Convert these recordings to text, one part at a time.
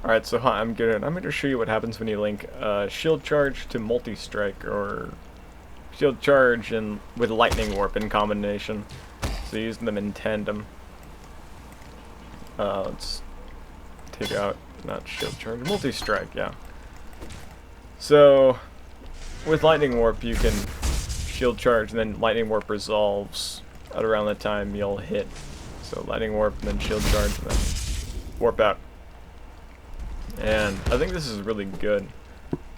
Alright, so I'm gonna show you what happens when you link shield charge to multi-strike, or shield charge and with lightning warp in combination. So use them in tandem. Let's take out, not shield charge, multi-strike, yeah. So with lightning warp you can shield charge and then lightning warp resolves at around the time you'll hit. So lightning warp and then shield charge and then warp out. And I think this is really good.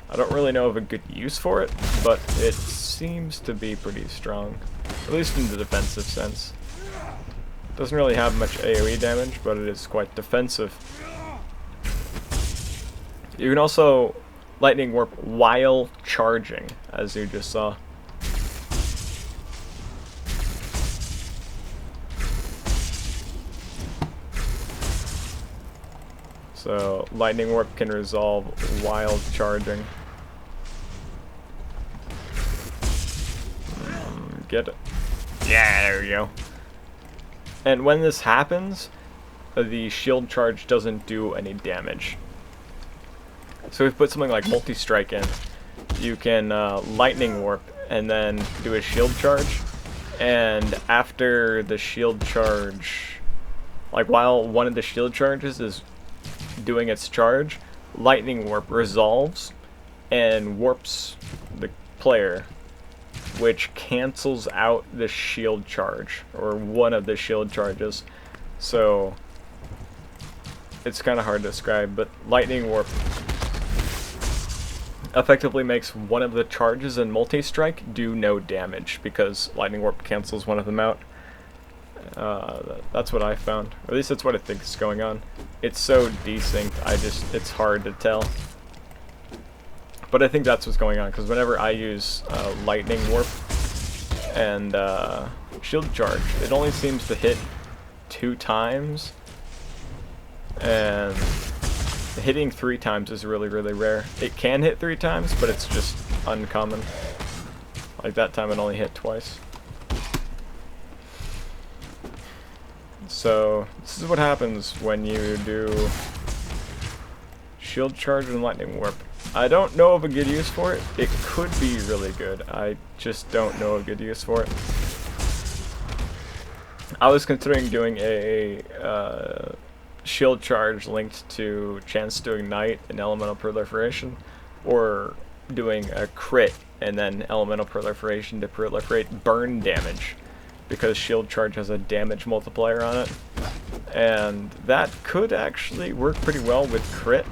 I don't really know of a good use for it, but it seems to be pretty strong, at least in the defensive sense. Doesn't really have much AoE damage, but it is quite defensive. You can also lightning warp while charging, as you just saw. So lightning warp can resolve while charging. Get it. Yeah, there we go. And when this happens, the shield charge doesn't do any damage. So if we put something like Multistrike in, you can lightning warp and then do a shield charge. And after the shield charge, like while one of the shield charges is doing its charge, lightning warp resolves and warps the player, which cancels out the shield charge, or one of the shield charges. So it's kind of hard to describe, but lightning warp effectively makes one of the charges in multi-strike do no damage because lightning warp cancels one of them out. That's what I found. Or at least that's what I think is going on. It's so desynced, it's hard to tell. But I think that's what's going on, because whenever I use lightning warp and shield charge, it only seems to hit 2 times, and hitting 3 times is really, really rare. It can hit 3 times, but it's just uncommon. Like that time it only hit twice. So this is what happens when you do shield charge and lightning warp. I don't know of a good use for it. It could be really good. I just don't know a good use for it. I was considering doing a shield charge linked to chance to ignite and elemental proliferation, or doing a crit and then elemental proliferation to proliferate burn damage, because shield charge has a damage multiplier on it, and that could actually work pretty well with crit.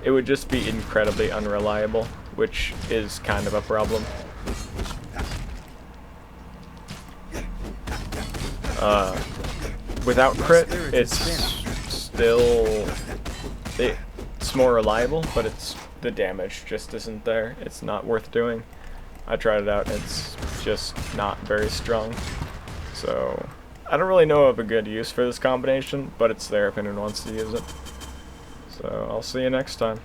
It would just be incredibly unreliable, which is kind of a problem. Without crit, it's more reliable, but the damage just isn't there. It's not worth doing. I tried it out, and it's just not very strong. So I don't really know of a good use for this combination, but it's there if anyone wants to use it. So I'll see you next time.